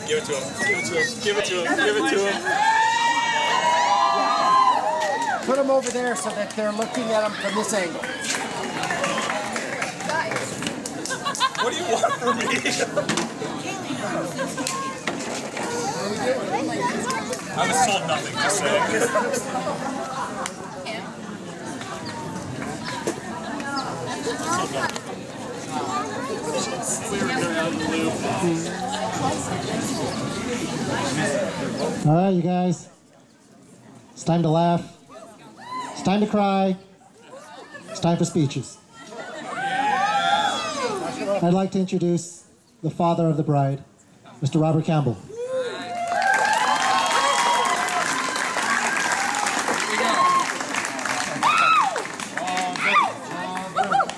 Give it to him. Give it to him. Give it to him. Give it to him. Put them over there so that they're looking at them from this angle. What do you want from me? I was told nothing to say. All right, you guys. It's time to laugh. It's time to cry. It's time for speeches. I'd like to introduce the father of the bride, Mr. Robert Campbell.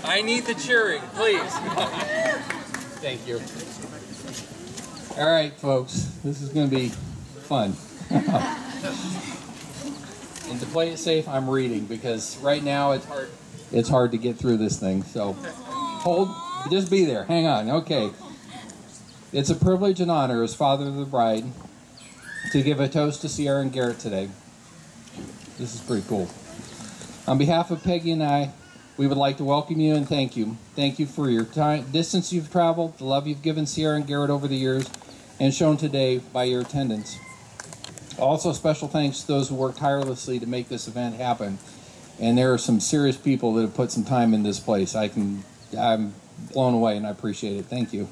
I need the cheering, please. Thank you. All right, folks, this is going to be fun. And to play it safe, I'm reading because right now it's hard to get through this thing. So just be there. Hang on. Okay. It's a privilege and honor as father of the bride to give a toast to Sierra and Garrett today. This is pretty cool. On behalf of Peggy and I, we would like to welcome you and thank you. Thank you for your time, distance you've traveled, the love you've given Sierra and Garrett over the years, and shown today by your attendance. Also, special thanks to those who worked tirelessly to make this event happen. And there are some serious people that have put some time in this place. I'm blown away and I appreciate it. Thank you.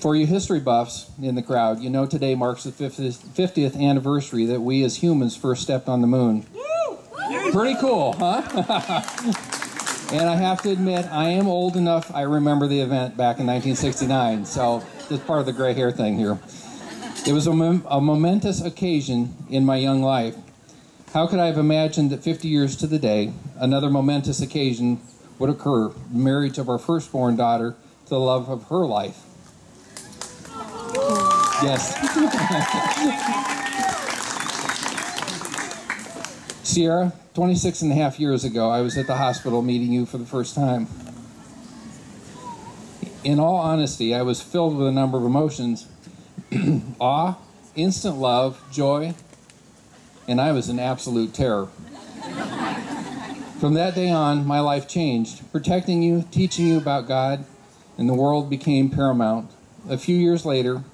For you history buffs in the crowd, you know today marks the 50th anniversary that we as humans first stepped on the moon. Pretty cool, huh? And I have to admit, I am old enough, I remember the event back in 1969, so it's part of the gray hair thing here. It was a momentous occasion in my young life. How could I have imagined that 50 years to the day, another momentous occasion would occur, the marriage of our firstborn daughter to the love of her life? Yes. Sierra, 26 and a half years ago, I was at the hospital meeting you for the first time. In all honesty, I was filled with a number of emotions. Awe, instant love, joy, and I was in absolute terror. From that day on, my life changed. Protecting you, teaching you about God, and the world became paramount. A few years later,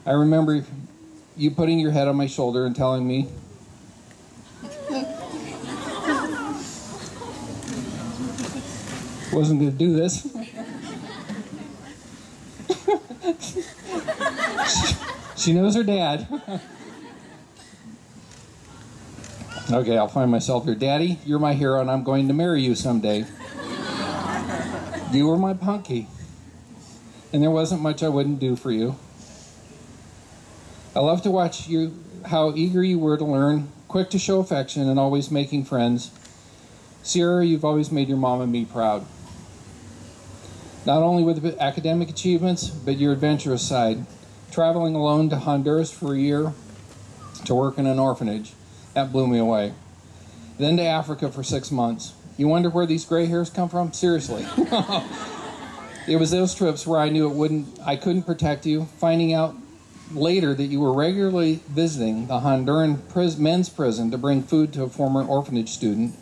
I remember you putting your head on my shoulder and telling me, wasn't going to do this. She knows her dad. Okay, I'll find myself here. Daddy, you're my hero and I'm going to marry you someday. You were my punky. And there wasn't much I wouldn't do for you. I love to watch you, how eager you were to learn, quick to show affection and always making friends. Sierra, you've always made your mom and me proud. Not only with academic achievements, but your adventurous side. Traveling alone to Honduras for a year to work in an orphanage. That blew me away. Then to Africa for 6 months. You wonder where these gray hairs come from? Seriously. It was those trips where I knew I couldn't protect you. Finding out later that you were regularly visiting the Honduran men's prison to bring food to a former orphanage student,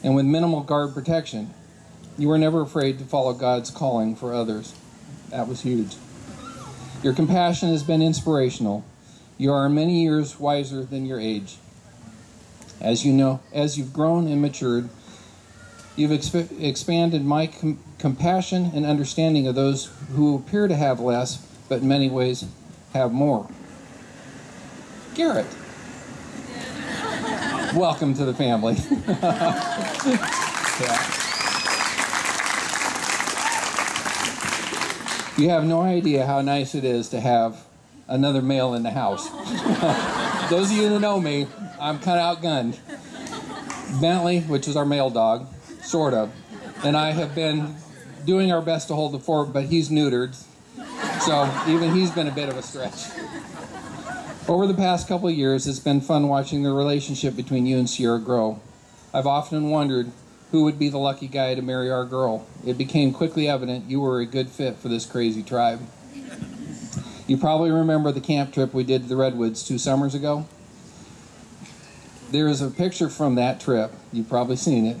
and with minimal guard protection. You were never afraid to follow God's calling for others. That was huge. Your compassion has been inspirational. You are many years wiser than your age. As you know, as you've grown and matured, you've expanded my compassion and understanding of those who appear to have less, but in many ways have more. Garrett. Welcome to the family. Yeah. You have no idea how nice it is to have another male in the house. Those of you who know me, I'm kind of outgunned. Bentley, which is our male dog, sort of, and I have been doing our best to hold the fort, but he's neutered, so even he's been a bit of a stretch. Over the past couple of years, it's been fun watching the relationship between you and Sierra grow. I've often wondered who would be the lucky guy to marry our girl. It became quickly evident you were a good fit for this crazy tribe. You probably remember the camp trip we did to the Redwoods 2 summers ago. There is a picture from that trip, you've probably seen it,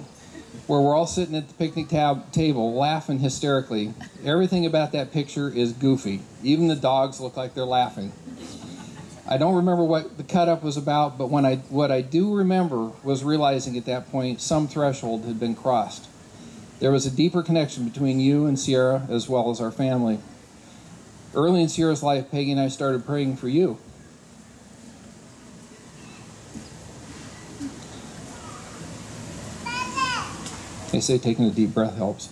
where we're all sitting at the picnic table laughing hysterically. Everything about that picture is goofy. Even the dogs look like they're laughing. I don't remember what the cut-up was about, but what I do remember was realizing at that point some threshold had been crossed. There was a deeper connection between you and Sierra as well as our family. Early in Sierra's life, Peggy and I started praying for you. They say taking a deep breath helps.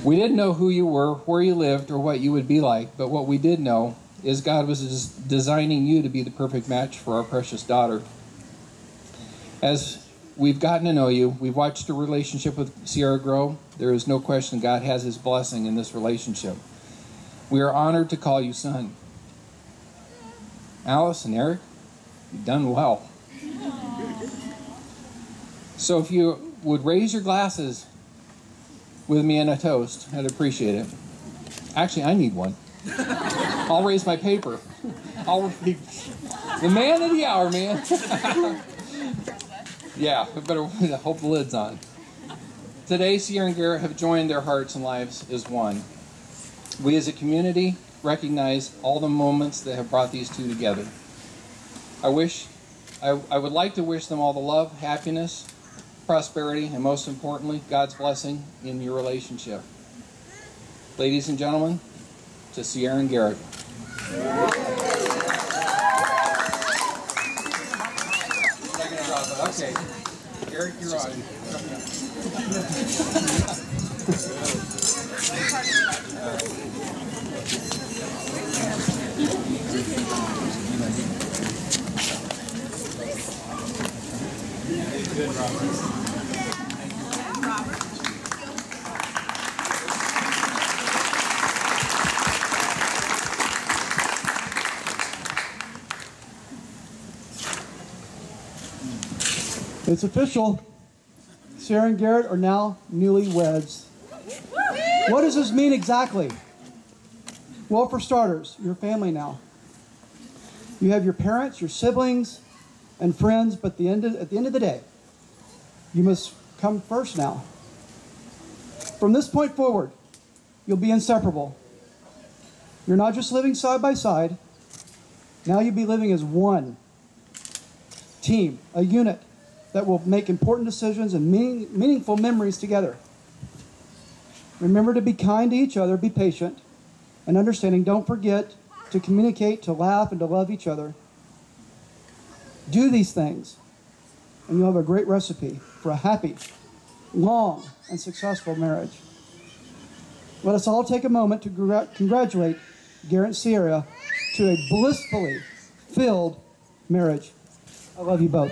We didn't know who you were, where you lived, or what you would be like, but what we did know is God was designing you to be the perfect match for our precious daughter. As we've gotten to know you, we've watched your relationship with Sierra grow. There is no question God has his blessing in this relationship. We are honored to call you son. Alice and Eric, you've done well. So if you would raise your glasses with me in a toast, I'd appreciate it. Actually, I need one. I'll raise my paper. The man of the hour, man. Yeah, I better hope the lid's on. Today, Sierra and Garrett have joined their hearts and lives as one. We as a community recognize all the moments that have brought these two together. I would like to wish them all the love, happiness, prosperity, and most importantly, God's blessing in your relationship. Ladies and gentlemen, to Sierra and Garrett. Okay, Garrett, you're on. Good, Robert. It's official. Sierra and Garrett are now newlyweds. What does this mean exactly? Well, for starters, you're family now. You have your parents, your siblings, and friends, but at the end of the day, you must come first now. From this point forward, you'll be inseparable. You're not just living side by side. Now you'll be living as one team, a unit that will make important decisions and meaningful memories together. Remember to be kind to each other, be patient, and understanding. Don't forget to communicate, to laugh, and to love each other. Do these things, and you'll have a great recipe for a happy, long, and successful marriage. Let us all take a moment to congratulate Garrett and Sierra to a blissfully filled marriage. I love you both.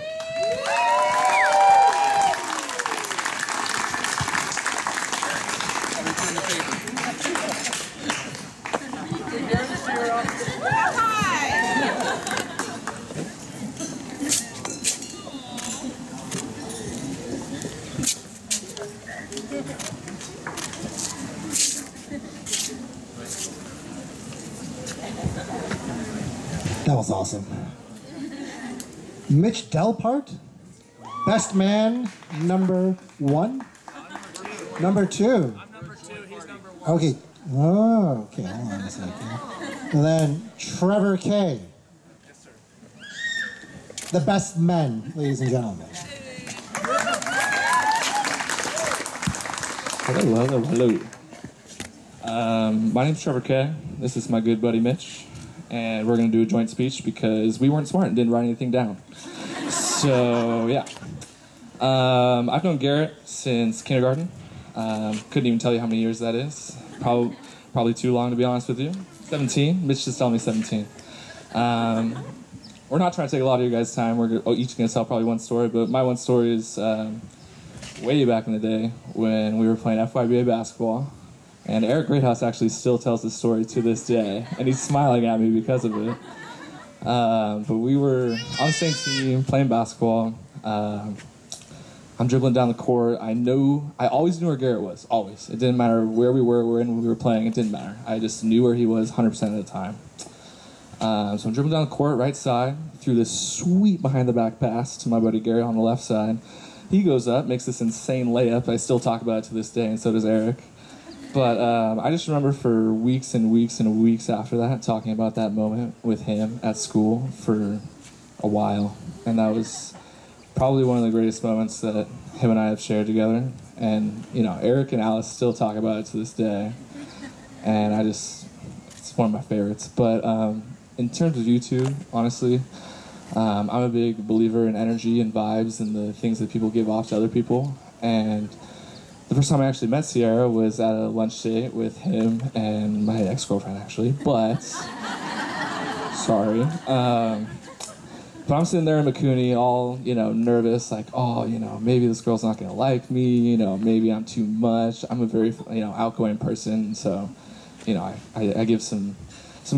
That was awesome. Mitch Delpart, best man, number 1. Number 2. I'm number 2, he's number 1. Okay. Oh, okay. Hold on a second. And then Trevor K. Yes, sir. The best men, ladies and gentlemen. Hello. My name's Trevor K. This is my good buddy Mitch. And we're going to do a joint speech because we weren't smart and didn't write anything down. So, yeah. I've known Garrett since kindergarten. Couldn't even tell you how many years that is. Probably too long, to be honest with you. 17. Mitch just told me 17. We're not trying to take a lot of your guys' time. We're each going to tell probably one story, but my one story is way back in the day when we were playing FYBA basketball. And Eric Greathouse actually still tells this story to this day, and he's smiling at me because of it. But we were on the same team, playing basketball. I'm dribbling down the court. I always knew where Garrett was, always. It didn't matter where we were, when we were playing, it didn't matter. I just knew where he was 100% of the time. So I'm dribbling down the court, right side, threw this sweet behind the back pass to my buddy Garrett on the left side. He goes up, makes this insane layup. I still talk about it to this day, and so does Eric. But I just remember for weeks and weeks and weeks after that, talking about that moment with him at school for a while. And that was probably one of the greatest moments that him and I have shared together. And, you know, Eric and Alice still talk about it to this day. And it's one of my favorites. But in terms of you two, honestly, I'm a big believer in energy and vibes and the things that people give off to other people. And the first time I actually met Sierra was at a lunch date with him and my ex-girlfriend, actually. But, sorry. But I'm sitting there in McCooney all, you know, nervous, like, oh, you know, maybe this girl's not going to like me, you know, maybe I'm too much. I'm a very, you know, outgoing person, so, you know, I give some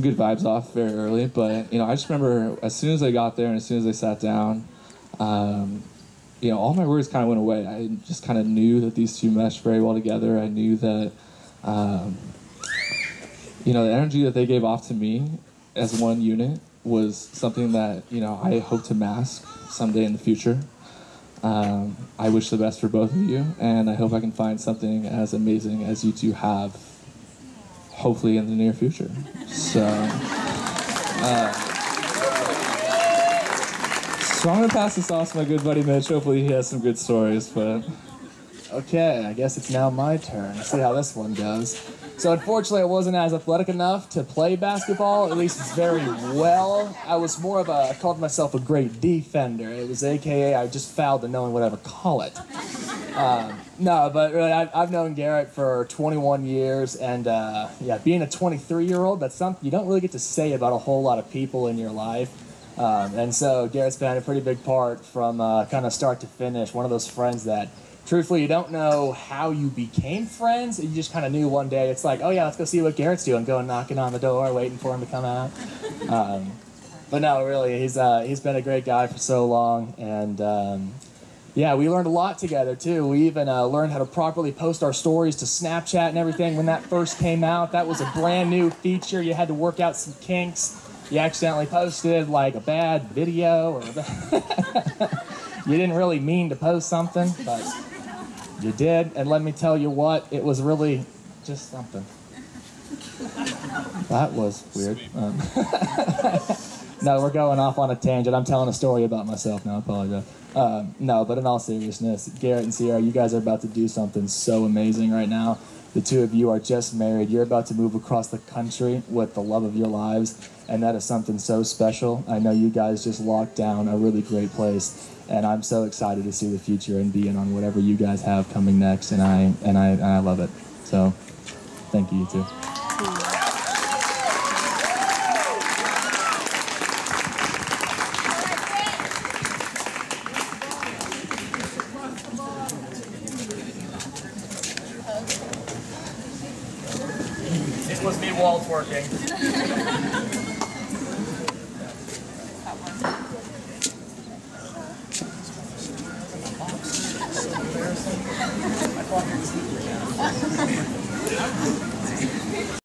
good vibes off very early. But, you know, I just remember as soon as I got there and as soon as I sat down, you know, all my worries kind of went away. I just kind of knew that these two meshed very well together. I knew that, you know, the energy that they gave off to me as one unit was something that, you know, I hope to mask someday in the future. I wish the best for both of you, and I hope I can find something as amazing as you two have, hopefully in the near future. So I'm going to pass this off to my good buddy Mitch. Hopefully he has some good stories, but... Okay, I guess it's now my turn. Let's see how this one goes. So unfortunately, I wasn't as athletic enough to play basketball, at least very well. I was more of I called myself a great defender. It was AKA I just fouled to no one would ever call it. No, but really, I've known Garrett for 21 years, and yeah, being a 23-year-old, that's something you don't really get to say about a whole lot of people in your life. And so Garrett's been a pretty big part from kind of start to finish, one of those friends that truthfully, you don't know how you became friends. You just kind of knew one day. It's like, oh yeah, let's go see what Garrett's doing. Going knocking on the door, waiting for him to come out. But no, really, he's been a great guy for so long, and yeah, we learned a lot together too. We even learned how to properly post our stories to Snapchat and everything when that first came out. That was a brand new feature. You had to work out some kinks. You accidentally posted like a bad video, or you didn't really mean to post something, but you did, and let me tell you what, it was really just something. That was weird. No, we're going off on a tangent. I'm telling a story about myself now, I apologize. No, but in all seriousness, Garrett and Sierra, you guys are about to do something so amazing right now. The two of you are just married. You're about to move across the country with the love of your lives, and that is something so special. I know you guys just locked down a really great place. And I'm so excited to see the future and be in on whatever you guys have coming next, and I love it. So, thank you, you two. It was me, Walt, working.